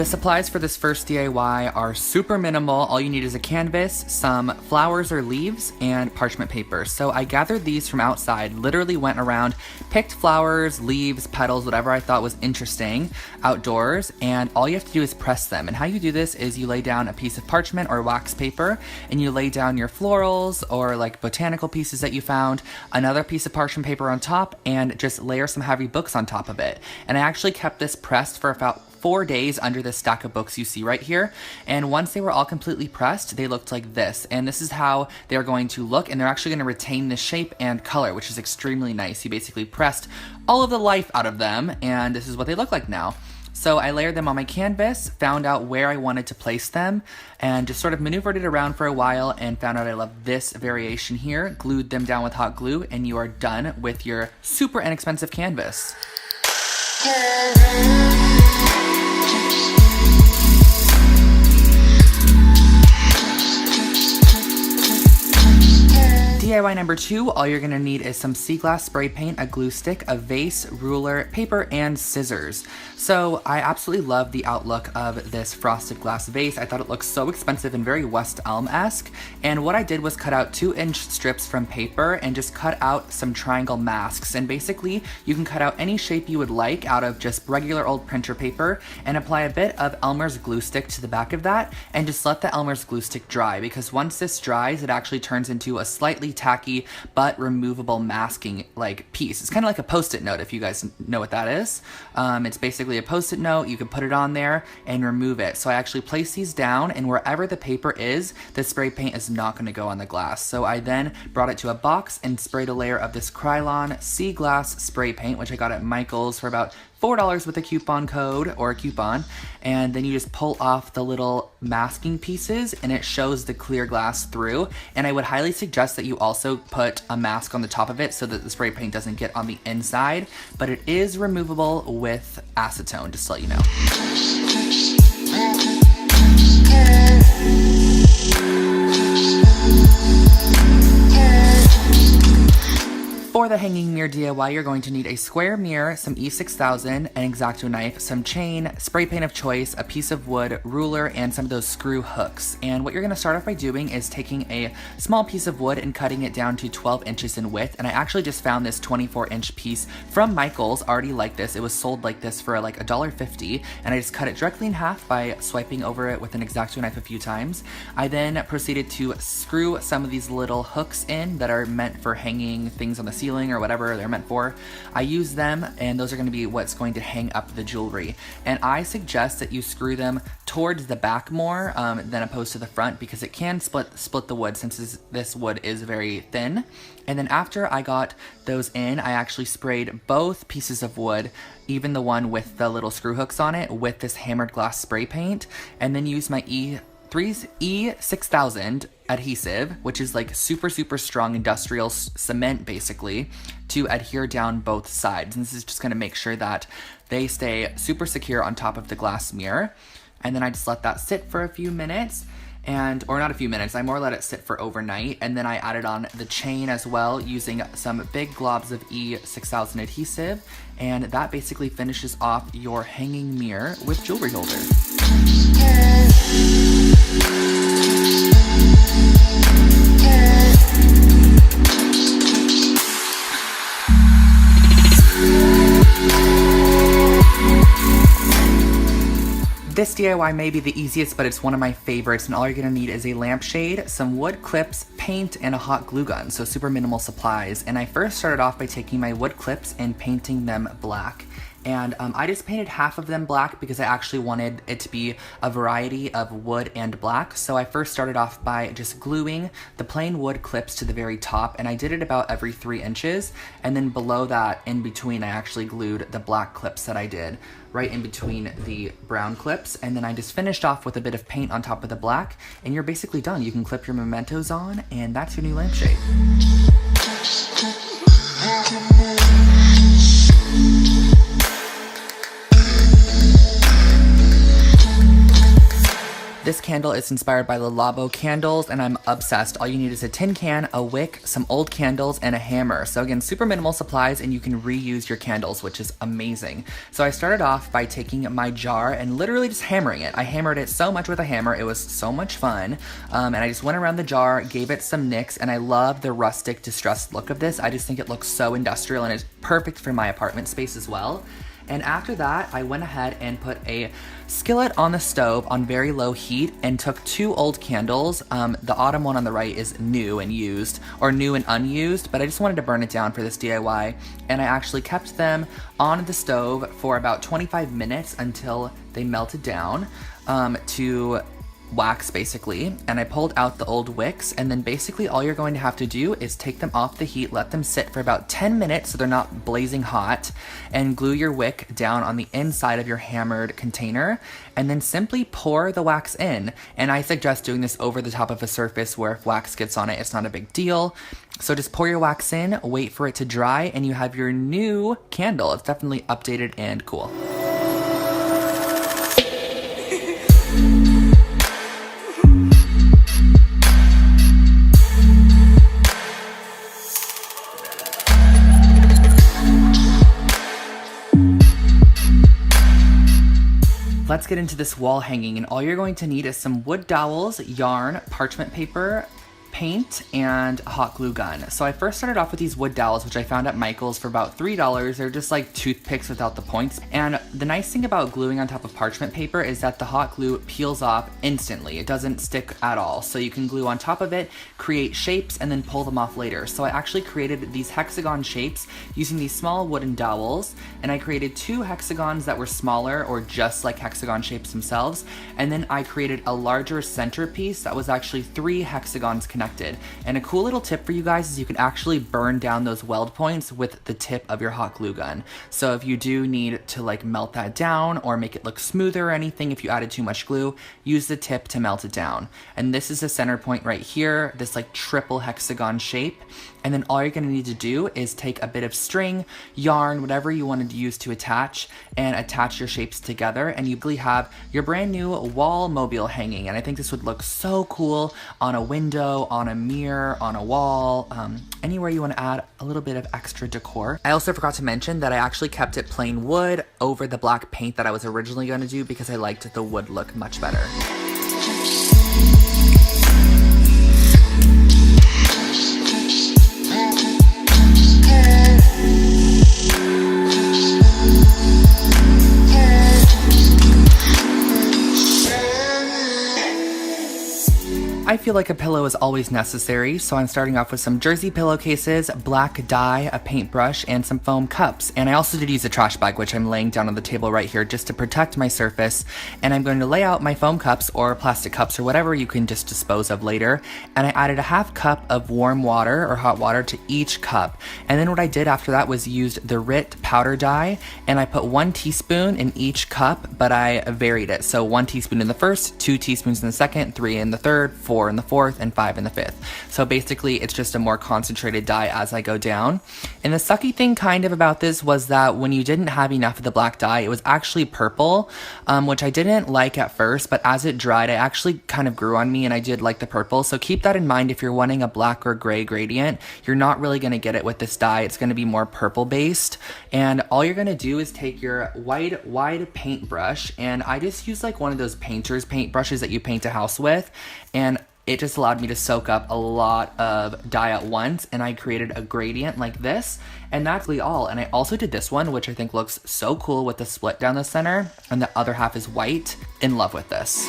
supplies for this first DIY are super minimal. All you need is a canvas, some flowers or leaves, and parchment paper. So I gathered these from outside, literally went around, picked flowers, leaves, petals, whatever I thought was interesting outdoors, and all you have to do is press them. And how you do this is you lay down a piece of parchment or wax paper, and you lay down your florals or like botanical pieces that you found, another piece of parchment paper on top, and just layer some heavy books on top of it. And I actually kept this pressed for about 4 days under this stack of books you see right here, and once they were all completely pressed, they looked like this. And this is how they're going to look, and they're actually going to retain the shape and color, which is extremely nice. You basically pressed all of the life out of them, and this is what they look like now. So I layered them on my canvas, found out where I wanted to place them, and just sort of maneuvered it around for a while and found out I love this variation here, glued them down with hot glue, and you are done with your super inexpensive canvas. DIY number 2, all you're gonna need is some sea glass spray paint, a glue stick, a vase, ruler, paper, and scissors. So I absolutely love the outlook of this frosted glass vase. I thought it looked so expensive and very West Elm-esque. And what I did was cut out 2-inch strips from paper and just cut out some triangle masks. And basically, you can cut out any shape you would like out of just regular old printer paper and apply a bit of Elmer's glue stick to the back of that and just let the Elmer's glue stick dry, because once this dries, it actually turns into a slightly tacky but removable masking like piece. It's kind of like a post-it note, if you guys know what that is. It's basically a post-it note. You can put it on there and remove it. So I actually place these down, and wherever the paper is, the spray paint is not going to go on the glass. So I then brought it to a box and sprayed a layer of this Krylon Sea Glass spray paint, which I got at Michael's for about $4 with a coupon code or a coupon, and then you just pull off the little masking pieces and it shows the clear glass through. And I would highly suggest that you also put a mask on the top of it so that the spray paint doesn't get on the inside, but it is removable with acetone, just to let you know. For the hanging mirror DIY, you're going to need a square mirror, some E6000, an X-Acto knife, some chain, spray paint of choice, a piece of wood, ruler, and some of those screw hooks. And what you're going to start off by doing is taking a small piece of wood and cutting it down to 12 inches in width. And I actually just found this 24-inch piece from Michael's, already like this. It was sold like this for like $1.50, and I just cut it directly in half by swiping over it with an X-Acto knife a few times. I then proceeded to screw some of these little hooks in that are meant for hanging things on the ceiling or whatever they're meant for. I use them, and those are going to be what's going to hang up the jewelry. And I suggest that you screw them towards the back more than opposed to the front, because it can split the wood, since this wood is very thin. And then after I got those in, I actually sprayed both pieces of wood, even the one with the little screw hooks on it, with this hammered glass spray paint, and then used my E6000 adhesive, which is like super strong industrial cement basically, to adhere down both sides. And this is just going to make sure that they stay super secure on top of the glass mirror. And then I just let that sit for a few minutes, or not a few minutes, I more let it sit for overnight. And then I added on the chain as well, using some big globs of E6000 adhesive, and that basically finishes off your hanging mirror with jewelry holder. This DIY may be the easiest, but it's one of my favorites, and all you're gonna need is a lampshade, some wood clips, paint, and a hot glue gun, so super minimal supplies. And I first started off by taking my wood clips and painting them black. And I just painted half of them black because I actually wanted it to be a variety of wood and black. So I first started off by just gluing the plain wood clips to the very top, and I did it about every 3 inches. And then below that, in between, I actually glued the black clips that I did right in between the brown clips. And then I just finished off with a bit of paint on top of the black, and you're basically done. You can clip your mementos on, and that's your new lampshade. This candle candle is inspired by the Labo candles, and I'm obsessed. All you need is a tin can, a wick, some old candles, and a hammer. So again, super minimal supplies, and you can reuse your candles, which is amazing. So I started off by taking my jar and literally just hammering it. I hammered it so much with a hammer, it was so much fun. And I just went around the jar, gave it some nicks, and I love the rustic distressed look of this. I just think it looks so industrial and is perfect for my apartment space as well. And after that, I went ahead and put a skillet on the stove on very low heat and took 2 old candles. The autumn one on the right is new and used, or new and unused, but I just wanted to burn it down for this DIY. And I actually kept them on the stove for about 25 minutes until they melted down to wax basically, and I pulled out the old wicks, and then basically all you're going to have to do is take them off the heat, let them sit for about 10 minutes so they're not blazing hot, and glue your wick down on the inside of your hammered container, and then simply pour the wax in. And I suggest doing this over the top of a surface where if wax gets on it, it's not a big deal. So just pour your wax in, wait for it to dry, and you have your new candle. It's definitely updated and cool. Let's get into this wall hanging, and all you're going to need is some wood dowels, yarn, parchment paper, paint, and a hot glue gun. So I first started off with these wood dowels, which I found at Michael's for about $3. They're just like toothpicks without the points. And the nice thing about gluing on top of parchment paper is that the hot glue peels off instantly. It doesn't stick at all. So you can glue on top of it, create shapes, and then pull them off later. So I actually created these hexagon shapes using these small wooden dowels, and I created 2 hexagons that were smaller or just like hexagon shapes themselves. And then I created a larger centerpiece that was actually 3 hexagons connected. And a cool little tip for you guys is you can actually burn down those weld points with the tip of your hot glue gun. So if you do need to like melt that down or make it look smoother or anything, if you added too much glue, use the tip to melt it down. And this is the center point right here, this like triple hexagon shape. And then all you're gonna need to do is take a bit of string, yarn, whatever you wanted to use to attach, and attach your shapes together, and you really have your brand new wall mobile hanging. And I think this would look so cool on a window, on a mirror, on a wall, anywhere you wanna add a little bit of extra decor. I also forgot to mention that I actually kept it plain wood over the black paint that I was originally gonna do because I liked the wood look much better. I feel like a pillow is always necessary, so I'm starting off with some jersey pillowcases, black dye, a paintbrush, and some foam cups. And I also did use a trash bag, which I'm laying down on the table right here just to protect my surface. And I'm going to lay out my foam cups or plastic cups or whatever you can just dispose of later. And I added a half cup of warm water or hot water to each cup. And then what I did after that was used the RIT powder dye, and I put 1 teaspoon in each cup, but I varied it. So 1 teaspoon in the first, 2 teaspoons in the second, 3 in the third, 4 in the fourth, and 5 in the fifth. So basically it's just a more concentrated dye as I go down. And the sucky thing kind of about this was that when you didn't have enough of the black dye, it was actually purple, which I didn't like at first, but as it dried, it actually kind of grew on me and I did like the purple. So keep that in mind if you're wanting a black or gray gradient. You're not really going to get it with this dye. It's going to be more purple based. And all you're going to do is take your wide paintbrush, and I just use like one of those painter's paintbrushes that you paint a house with, and it just allowed me to soak up a lot of dye at once, and I created a gradient like this, and that's really all. And I also did this one, which I think looks so cool with the split down the center, and the other half is white. In love with this.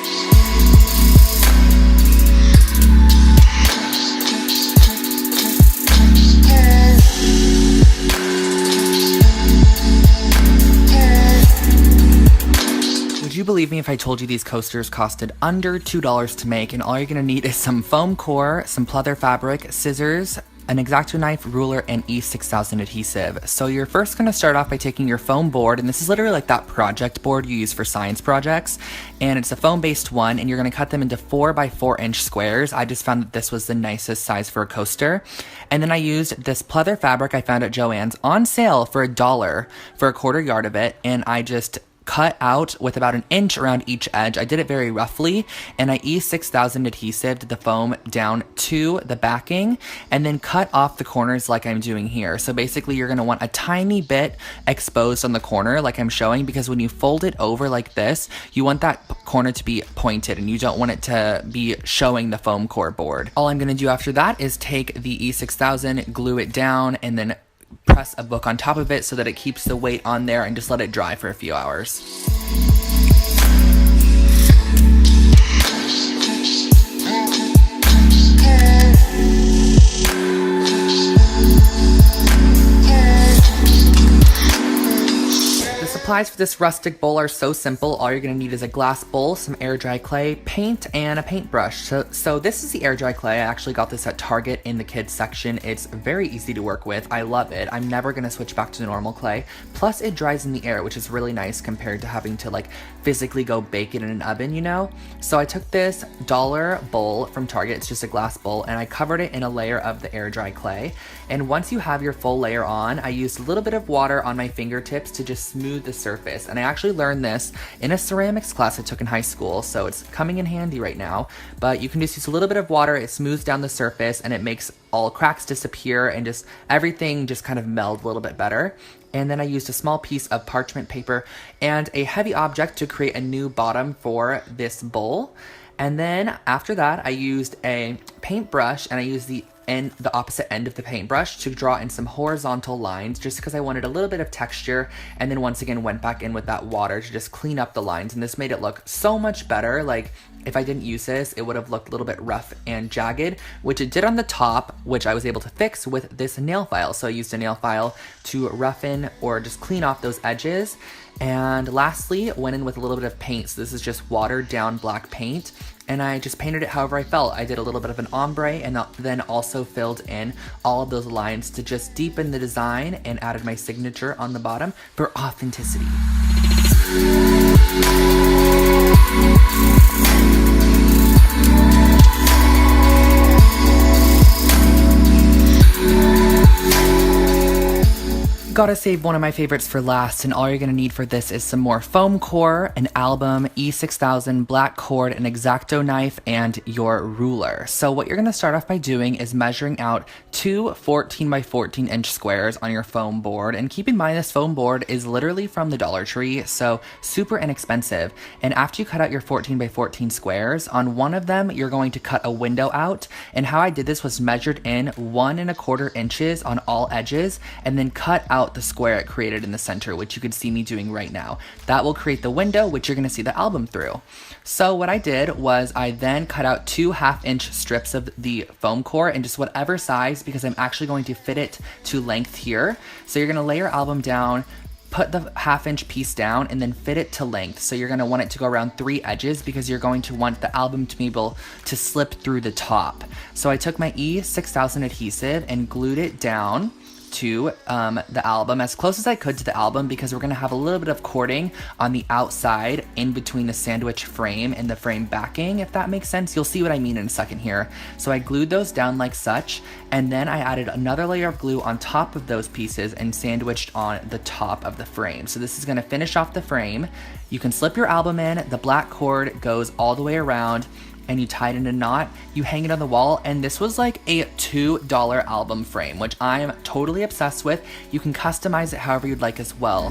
Would you believe me if I told you these coasters costed under $2 to make, and all you're gonna need is some foam core, some pleather fabric, scissors, an X-Acto knife, ruler, and E6000 adhesive. So you're first gonna start off by taking your foam board, and this is literally like that project board you use for science projects, and it's a foam-based one, and you're gonna cut them into 4 by 4 inch squares. I just found that this was the nicest size for a coaster. And then I used this pleather fabric I found at Joann's on sale for $1 for a 1/4 yard of it, and I just cut out with about an inch around each edge. I did it very roughly, and I E6000 adhesive the foam down to the backing and then cut off the corners like I'm doing here. So basically you're gonna want a tiny bit exposed on the corner like I'm showing, because when you fold it over like this, you want that corner to be pointed and you don't want it to be showing the foam core board. All I'm gonna do after that is take the E6000, glue it down, and then press a book on top of it so that it keeps the weight on there, and just let it dry for a few hours. Supplies for this rustic bowl are so simple. All you're gonna need is a glass bowl, some air dry clay, paint, and a paintbrush. So this is the air dry clay. I actually got this at Target in the kids section. It's very easy to work with. I love it. I'm never gonna switch back to the normal clay. Plus it dries in the air, which is really nice compared to having to like physically go bake it in an oven, you know? So I took this dollar bowl from Target, it's just a glass bowl, and I covered it in a layer of the air dry clay. And once you have your full layer on, I used a little bit of water on my fingertips to just smooth the surface. And I actually learned this in a ceramics class I took in high school, so it's coming in handy right now. But you can just use a little bit of water, it smooths down the surface, and it makes all cracks disappear and just everything just kind of meld a little bit better. And then I used a small piece of parchment paper and a heavy object to create a new bottom for this bowl. And then after that, I used a paintbrush, and I used the opposite end of the paintbrush to draw in some horizontal lines, just because I wanted a little bit of texture, and then once again went back in with that water to just clean up the lines, and this made it look so much better. Like if I didn't use this, it would have looked a little bit rough and jagged, which it did on the top, which I was able to fix with this nail file. So I used a nail file to roughen or just clean off those edges. And lastly, went in with a little bit of paint. So this is just watered down black paint, and I just painted it however I felt. I did a little bit of an ombre, and then also filled in all of those lines to just deepen the design, and added my signature on the bottom for authenticity. Gotta save one of my favorites for last, and all you're gonna need for this is some more foam core, an album, E6000, black cord, an X-Acto knife, and your ruler. So what you're gonna start off by doing is measuring out two 14 by 14 inch squares on your foam board. And keep in mind, this foam board is literally from the Dollar Tree, so super inexpensive. And after you cut out your 14 by 14 squares, on one of them, you're going to cut a window out. And how I did this was measured in 1 1/4 inches on all edges, and then cut out the square it created in the center, which you can see me doing right now. That will create the window, which you're gonna see the album through. So what I did was I then cut out 2 1/2-inch strips of the foam core in just whatever size, because I'm actually going to fit it to length here. So you're gonna lay your album down, put the 1/2-inch piece down, and then fit it to length. So you're gonna want it to go around 3 edges, because you're going to want the album to be able to slip through the top. So I took my E6000 adhesive and glued it down to the album, as close as I could to the album, because we're gonna have a little bit of cording on the outside in between the sandwich frame and the frame backing, if that makes sense. You'll see what I mean in a second here. So I glued those down like such, and then I added another layer of glue on top of those pieces and sandwiched on the top of the frame. So this is gonna finish off the frame. You can slip your album in, the black cord goes all the way around, and you tie it in a knot, you hang it on the wall, and this was like a $2 album frame, which I am totally obsessed with. You can customize it however you'd like as well.